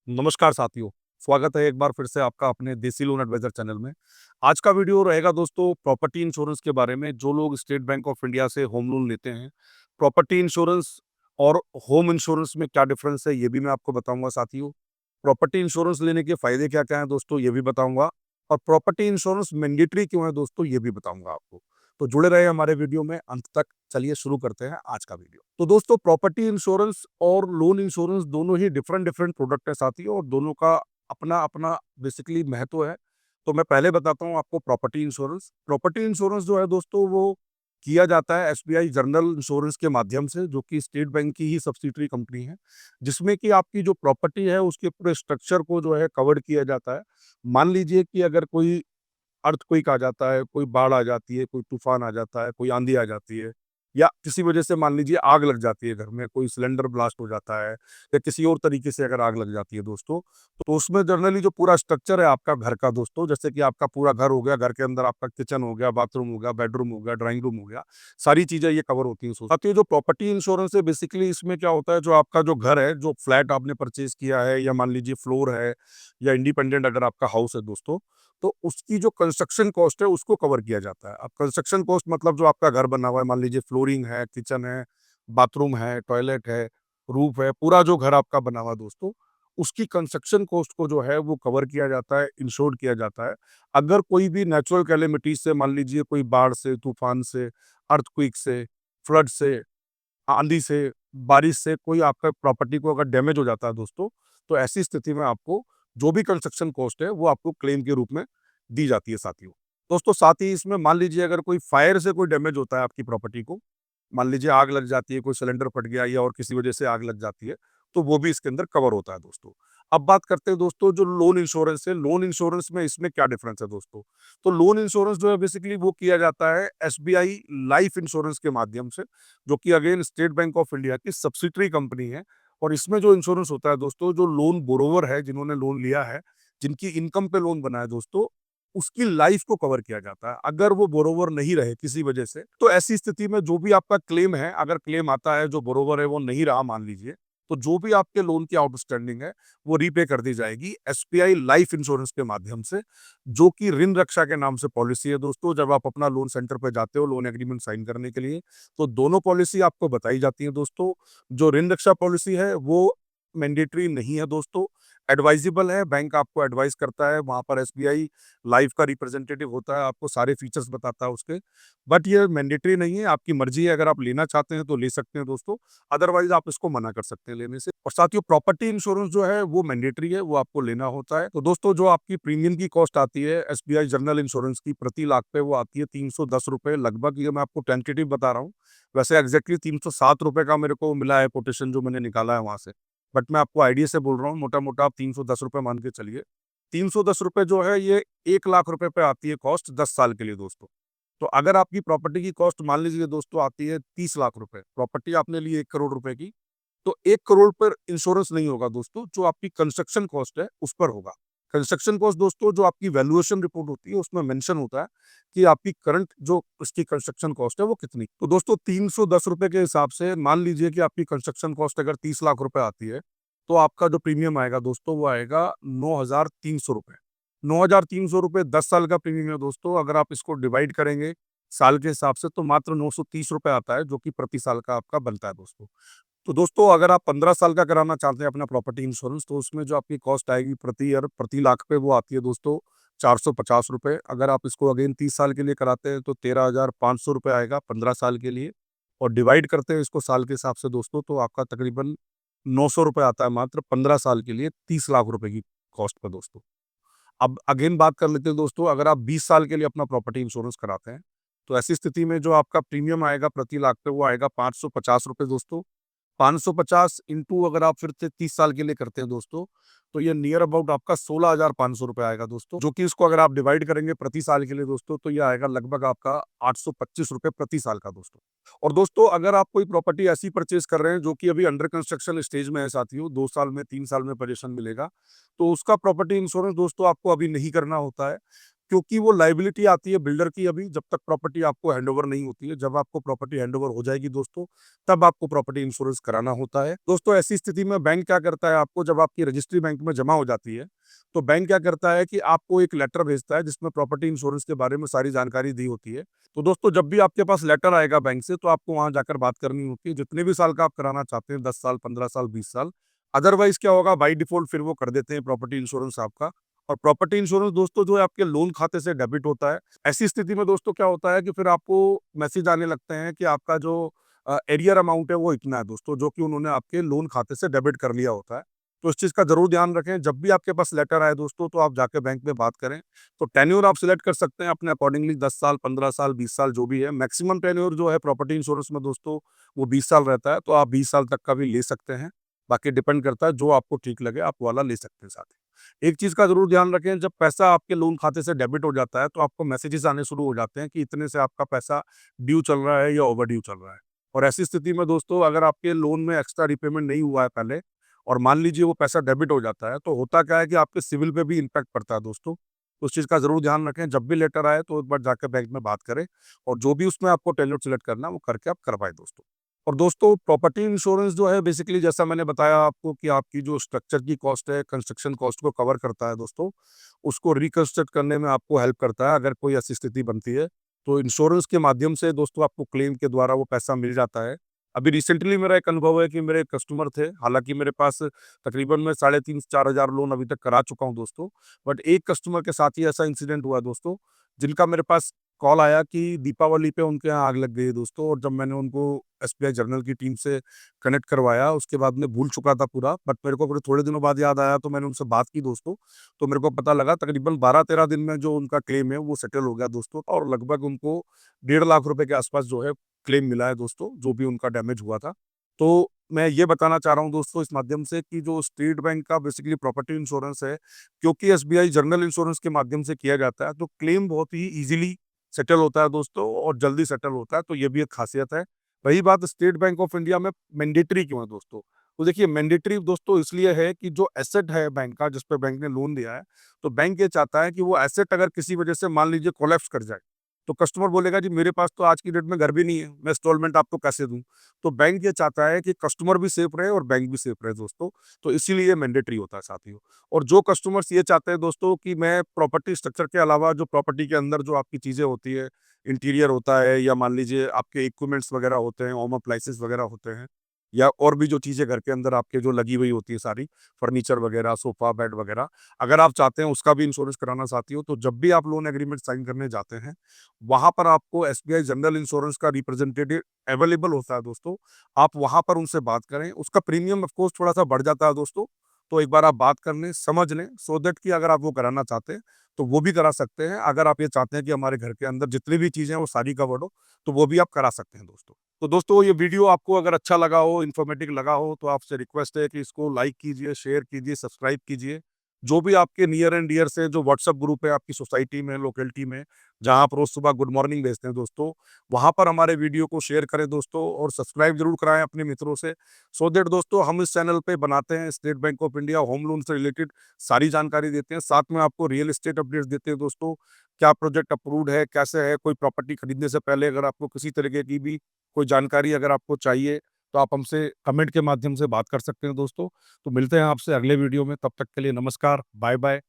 नमस्कार साथियों, स्वागत है एक बार फिर से आपका अपने देसी लोन एडवाइजर चैनल में। आज का वीडियो रहेगा दोस्तों प्रॉपर्टी इंश्योरेंस के बारे में। जो लोग स्टेट बैंक ऑफ इंडिया से होम लोन लेते हैं, प्रॉपर्टी इंश्योरेंस और होम इंश्योरेंस में क्या डिफरेंस है ये भी मैं आपको बताऊंगा साथियों। प्रॉपर्टी इंश्योरेंस लेने के फायदे क्या-क्या हैं दोस्तों ये भी बताऊंगा, और प्रॉपर्टी इंश्योरेंस मैंडेटरी क्यों है दोस्तों ये भी बताऊंगा आपको। तो जुड़े रहे हमारे वीडियो में अंत तक। चलिए शुरू करते हैं आज का वीडियो। तो दोस्तों प्रॉपर्टी इंश्योरेंस और लोन इंश्योरेंस दोनों ही डिफरेंट डिफरेंट प्रोडक्ट है साथियों, और दोनों का अपना अपना बेसिकली महत्व है। तो मैं पहले बताता हूँ आपको प्रॉपर्टी इंश्योरेंस। प्रॉपर्टी इंश्योरेंस जो है दोस्तों वो किया जाता है एसबीआई जनरल इंश्योरेंस के माध्यम से, जो कि स्टेट बैंक की ही सब्सिडरी कंपनी है, जिसमें कि आपकी जो प्रॉपर्टी है उसके पूरे स्ट्रक्चर को जो है कवर किया जाता है। मान लीजिए कि अगर कोई अर्थक्वेक आ जाता है, कोई बाढ़ आ जाती है, कोई तूफान आ जाता है, कोई आंधी आ जाती है, या किसी वजह से मान लीजिए आग लग जाती है घर में, कोई सिलेंडर ब्लास्ट हो जाता है, या किसी और तरीके से अगर आग लग जाती है दोस्तों, तो उसमें जनरली जो पूरा स्ट्रक्चर है आपका घर का दोस्तों, जैसे कि आपका पूरा घर हो गया, घर के अंदर आपका किचन हो गया, बाथरूम हो गया, बेडरूम हो गया, ड्राइंग रूम हो गया, सारी चीजें ये कवर होती हैं। साथ ही जो प्रॉपर्टी इंश्योरेंस है बेसिकली इसमें क्या होता है, जो आपका जो घर है, जो फ्लैट आपने परचेज किया है, या मान लीजिए फ्लोर है, या इंडिपेंडेंट अगर आपका हाउस है दोस्तों, तो उसकी जो कंस्ट्रक्शन कॉस्ट है उसको कवर किया जाता है। अब कंस्ट्रक्शन कॉस्ट मतलब जो आपका घर बना हुआ है, मान लीजिए फ्लोरिंग है, किचन है, बाथरूम है, टॉयलेट है, रूफ है, पूरा जो घर आपका बना हुआ है दोस्तों, उसकी कंस्ट्रक्शन कॉस्ट को जो है वो कवर किया जाता है, इंश्योर किया जाता है। अगर कोई भी नेचुरल कैलेमिटीज से, मान लीजिए कोई बाढ़ से, तूफान से, अर्थक्वेक से, फ्लड से, आंधी से, बारिश से कोई आपका प्रॉपर्टी को अगर डैमेज हो जाता है दोस्तों, तो ऐसी स्थिति में आपको जो भी कंस्ट्रक्शन कॉस्ट है वो आपको क्लेम के रूप में दी जाती है साथियों। दोस्तों साथ ही इसमें मान लीजिए अगर कोई फायर से कोई डैमेज होता है आपकी प्रॉपर्टी को, मान लीजिए आग लग जाती है, कोई सिलेंडर फट गया या और किसी वजह से आग लग जाती है, तो वो भी इसके अंदर कवर होता है दोस्तों। अब बात करते हैं दोस्तों जो लोन इंश्योरेंस है, लोन इंश्योरेंस में इसमें क्या डिफरेंस है दोस्तों। तो लोन इंश्योरेंस जो है बेसिकली वो किया जाता है एसबीआई लाइफ इंश्योरेंस के माध्यम से, जो कि again state bank of India की सब्सिडरी कंपनी है। और इसमें जो इंश्योरेंस होता है दोस्तों, जो लोन बोरोवर है, जिन्होंने लोन लिया है, जिनकी इनकम पे लोन बना है दोस्तों, उसकी लाइफ को कवर किया जाता है। अगर वो बोरोवर नहीं रहे किसी वजह से, तो ऐसी स्थिति में जो भी आपका क्लेम है, अगर क्लेम आता है, जो बोरोवर है वो नहीं रहा मान लीजिए, तो जो भी आपके लोन की आउटस्टैंडिंग है वो रीपे कर दी जाएगी एसबीआई लाइफ इंश्योरेंस के माध्यम से, जो कि ऋण रक्षा के नाम से पॉलिसी है दोस्तों। जब आप अपना लोन सेंटर पे जाते हो लोन एग्रीमेंट साइन करने के लिए, तो दोनों पॉलिसी आपको बताई जाती है दोस्तों। जो ऋण रक्षा पॉलिसी है वो मैंडेटरी नहीं है दोस्तों, एडवाइजेबल है। बैंक आपको एडवाइस करता है, वहाँ पर एसबीआई लाइफ का रिप्रेजेंटेटिव होता है, आपको सारे फीचर्स बताता है उसके। बट ये मैंडेटरी नहीं है, आपकी मर्जी है, अगर आप लेना चाहते हैं तो ले सकते हैं दोस्तों, अदरवाइज आप इसको मना कर सकते हैं लेने से। और साथियों प्रॉपर्टी इंश्योरेंस जो है वो मैंडेटरी है, वो आपको लेना होता है। तो दोस्तों जो आपकी प्रीमियम की कॉस्ट आती है एसबीआई जनरल इंश्योरेंस की, प्रति लाख पे वो आती है 310 रुपए लगभग। ये मैं आपको टेंटेटिव बता रहा हूँ, वैसे एग्जैक्टली 307 रुपए का मेरे को मिला है कोटेशन जो मैंने निकाला है वहां से, बट मैं आपको आइडिया से बोल रहा हूँ, मोटा मोटा आप 310 रुपए मान के चलिए। 310 रुपए जो है ये 1 लाख रुपए पे आती है कॉस्ट 10 साल के लिए दोस्तों। तो अगर आपकी प्रॉपर्टी की कॉस्ट मान लीजिए दोस्तों आती है 30 लाख रुपए, प्रॉपर्टी आपने ली 1 करोड़ रुपए की, तो 1 करोड़ पर इंश्योरेंस नहीं होगा दोस्तों, जो आपकी कंस्ट्रक्शन कॉस्ट है उस पर होगा। कंस्ट्रक्शन कॉस्ट दोस्तों जो आपकी वैल्यूएशन रिपोर्ट होती है उसमें मेंशन होता है कि आपकी करंट जो इसकी कंस्ट्रक्शन कॉस्ट है वो कितनी। तो दोस्तों 310 रुपए के हिसाब से मान लीजिए कि आपकी कंस्ट्रक्शन कॉस्ट अगर 30 लाख रुपए आती है, तो आपका जो प्रीमियम आएगा दोस्तों वो आएगा 9,300 रुपए। 9,300 रुपए 10 साल का प्रीमियम है दोस्तों। अगर आप इसको डिवाइड करेंगे साल के हिसाब से तो मात्र 930 रुपए आता है, जो कि प्रति साल का आपका बनता है दोस्तों। तो दोस्तों अगर आप 15 साल का कराना चाहते हैं अपना प्रॉपर्टी इंश्योरेंस, तो उसमें जो आपकी कॉस्ट आएगी प्रति ईयर, प्रति लाख पे वो आती है दोस्तों 450 रुपए। अगर आप इसको अगेन 30 साल के लिए कराते हैं तो 13,500 रुपए आएगा 15 साल के लिए, और डिवाइड करते हैं इसको साल के हिसाब से दोस्तों, तो आपका तकरीबन 900 रुपए आता है मात्र 15 साल के लिए 30 लाख रुपए की कॉस्ट पर दोस्तों। अब अगेन बात कर लेते हैं दोस्तों, अगर आप 20 साल के लिए अपना प्रॉपर्टी इंश्योरेंस कराते हैं, तो ऐसी स्थिति में जो आपका प्रीमियम आएगा प्रति लाख पे वो आएगा 550 रुपए दोस्तों। 550 इंटू अगर आप फिर से 30 साल के लिए करते हैं दोस्तों, तो ये नियर अबाउट आपका 16,500 रुपए आएगा दोस्तों, जो कि इसको अगर आप डिवाइड करेंगे प्रति साल के लिए दोस्तों, तो ये आएगा लगभग आपका 825 रुपए प्रति साल का दोस्तों। और दोस्तों अगर आप कोई प्रॉपर्टी ऐसी परचेज कर रहे हैं जो कि अभी अंडर कंस्ट्रक्शन स्टेज में है साथियों, 2 साल में 3 साल में पोजीशन मिलेगा, तो उसका प्रॉपर्टी इंश्योरेंस दोस्तों आपको अभी नहीं करना होता है, क्योंकि वो लायबिलिटी आती है बिल्डर की अभी जब तक प्रॉपर्टी आपको हैंडओवर नहीं होती है। जब आपको प्रॉपर्टी हैंडओवर हो जाएगी दोस्तों, तब आपको प्रॉपर्टी इंश्योरेंस कराना होता है। दोस्तों ऐसी स्थिति में बैंक क्या करता है, आपको जब आपकी रजिस्ट्री बैंक में जमा हो जाती है, तो बैंक क्या करता है कि आपको एक लेटर भेजता है जिसमें प्रॉपर्टी इंश्योरेंस के बारे में सारी जानकारी दी होती है। तो दोस्तों जब भी आपके पास लेटर आएगा बैंक से, तो आपको वहाँ जाकर बात करनी होती है, जितने भी साल का आप कराना चाहते हैं, 10 साल, 15 साल, 20 साल। अदरवाइज़ क्या होगा, बाय डिफ़ॉल्ट फिर वो कर देते हैं प्रॉपर्टी इंश्योरेंस आपका। और प्रॉपर्टी इंश्योरेंस दोस्तों जो है आपके लोन खाते से डेबिट होता है। ऐसी स्थिति में दोस्तों क्या होता है कि फिर आपको मैसेज आने लगते हैं कि आपका जो एरियर अमाउंट है वो इतना है दोस्तों, जो कि उन्होंने आपके लोन खाते से डेबिट कर लिया होता है। तो इस चीज़ का ज़रूर ध्यान रखें, जब भी आपके पास लेटर आए दोस्तों, तो आप जाके बैंक में बात करें। तो टेन्योर आप सिलेक्ट कर सकते हैं अपने अकॉर्डिंगली, 10 साल, 15 साल, 20 साल जो भी है। मैक्सिमम टेन्योर जो है प्रॉपर्टी इंश्योरेंस में दोस्तों वो 20 साल रहता है, तो आप 20 साल तक का भी ले सकते हैं। बाकी डिपेंड करता है, जो आपको ठीक लगे आप वो वाला ले सकते हैं साथ ही। एक चीज़ का ज़रूर ध्यान रखें, जब पैसा आपके लोन खाते से डेबिट हो जाता है, तो आपको मैसेजेस आने शुरू हो जाते हैं कि इतने से आपका पैसा ड्यू चल रहा है या ओवरड्यू चल रहा है। और ऐसी स्थिति में दोस्तों अगर आपके लोन में एक्स्ट्रा रिपेमेंट नहीं हुआ है पहले, और मान लीजिए वो पैसा डेबिट हो जाता है, तो होता क्या है कि आपके सिविल पे भी इम्पैक्ट पड़ता है दोस्तों। तो उस चीज़ का ज़रूर ध्यान रखें, जब भी लेटर आए तो एक बार जाकर बैंक में बात करें, और जो भी उसमें आपको टेन्योर सेलेक्ट करना है वो करके आप करवाएँ दोस्तों। और दोस्तों प्रॉपर्टी इंश्योरेंस जो है बेसिकली जैसा मैंने बताया आपको कि आपकी जो स्ट्रक्चर की कॉस्ट है, कंस्ट्रक्शन कॉस्ट को कवर करता है दोस्तों। उसको रिकंस्ट्रक्ट करने में आपको हेल्प करता है अगर कोई ऐसी स्थिति बनती है। तो इंश्योरेंस के माध्यम से दोस्तों आपको क्लेम के द्वारा वो पैसा मिल जाता है। अभी रिसेंटली मेरा एक अनुभव है कि मेरे एक कस्टमर थे, हालाँकि मेरे पास तकरीबन मैं 3,500-4,000 लोन अभी तक करा चुका हूँ दोस्तों। बट एक कस्टमर के साथ ही ऐसा इंसिडेंट हुआ दोस्तों, जिनका मेरे पास कॉल आया कि दीपावली पे उनके यहाँ आग लग गई है दोस्तों। और जब मैंने उनको एसबीआई जर्नल की टीम से कनेक्ट करवाया, उसके बाद मैं भूल चुका था पूरा, बट मेरे को फिर थोड़े दिनों बाद याद आया, तो मैंने उनसे बात की दोस्तों। तो मेरे को पता लगा तकरीबन 12-13 दिन में जो उनका क्लेम है वो सेटल हो गया दोस्तों, और लगभग उनको 1.5 लाख रुपए के आसपास जो है क्लेम मिला है दोस्तों, जो भी उनका डैमेज हुआ था। तो मैं ये बताना चाह रहा हूँ दोस्तों इस माध्यम से कि जो स्टेट बैंक का बेसिकली प्रॉपर्टी इंश्योरेंस है, क्योंकि एसबीआई जर्नल इंश्योरेंस के माध्यम से किया जाता है, तो क्लेम बहुत ही ईज़िली सेटल होता है दोस्तों, और जल्दी सेटल होता है, तो ये भी एक खासियत है। रही बात स्टेट बैंक ऑफ इंडिया में मैंडेटरी क्यों है दोस्तों? तो देखिए मैंडेटरी दोस्तों इसलिए है कि जो एसेट है बैंक का, जिस पे बैंक ने लोन दिया है, तो बैंक ये चाहता है कि वो एसेट अगर किसी वजह से मान लीजिए कोलैप्स कर जाए, तो कस्टमर बोलेगा जी मेरे पास तो आज की डेट में घर भी नहीं है, मैं इंस्टॉलमेंट आपको कैसे दूँ? तो बैंक ये चाहता है कि कस्टमर भी सेफ रहे और बैंक भी सेफ रहे दोस्तों, तो इसीलिए मैंडेटरी होता है साथियों। और जो कस्टमर्स ये चाहते हैं दोस्तों कि मैं प्रॉपर्टी स्ट्रक्चर के अलावा जो प्रॉपर्टी के अंदर जो आपकी चीज़ें होती है, इंटीरियर होता है या मान लीजिए आपके इक्विपमेंट्स वगैरह होते हैं, होम अप्लायंसेस वगैरह होते हैं, या और भी जो चीज़ें घर के अंदर आपके जो लगी हुई होती है सारी, फर्नीचर वगैरह, सोफ़ा, बेड वगैरह, अगर आप चाहते हैं उसका भी इंश्योरेंस कराना चाहती हो, तो जब भी आप लोन एग्रीमेंट साइन करने जाते हैं, वहाँ पर आपको एसबीआई जनरल इंश्योरेंस का रिप्रेजेंटेटिव अवेलेबल होता है दोस्तों। आप वहाँ पर उनसे बात करें, उसका प्रीमियम ऑफ कोर्स थोड़ा-सा बढ़ जाता है दोस्तों, तो एक बार आप बात कर लें, समझ लें, सो दैट कि अगर आप वो कराना चाहते हैं, तो वो भी करा सकते हैं। अगर आप ये चाहते हैं कि हमारे घर के अंदर जितनी भी चीज़ें हैं वो सारी कवर्ड हो, तो वो भी आप करा सकते हैं दोस्तों। तो दोस्तों ये वीडियो आपको अगर अच्छा लगा हो, इन्फॉर्मेटिव लगा हो, तो आपसे रिक्वेस्ट है कि इसको लाइक कीजिए, शेयर कीजिए, सब्सक्राइब कीजिए। जो भी आपके नियर एंड डियर से जो व्हाट्सएप ग्रुप है आपकी सोसाइटी में, लोकेलिटी में, जहाँ आप रोज़ सुबह गुड मॉर्निंग भेजते हैं दोस्तों, वहाँ पर हमारे वीडियो को शेयर करें दोस्तों, और सब्सक्राइब ज़रूर कराएँ अपने मित्रों से, सो दैट दोस्तों हम इस चैनल पे बनाते हैं state bank of India home loan से रिलेटेड सारी जानकारी देते हैं। साथ में आपको रियल एस्टेट अपडेट्स देते हैं दोस्तों, क्या प्रोजेक्ट अप्रूव्ड है, कैसे है, कोई प्रॉपर्टी खरीदने से पहले अगर आपको किसी तरीके की भी कोई जानकारी अगर आपको चाहिए, तो आप हमसे कमेंट के माध्यम से बात कर सकते हैं दोस्तों। तो मिलते हैं आपसे अगले वीडियो में, तब तक के लिए नमस्कार, बाय-बाय।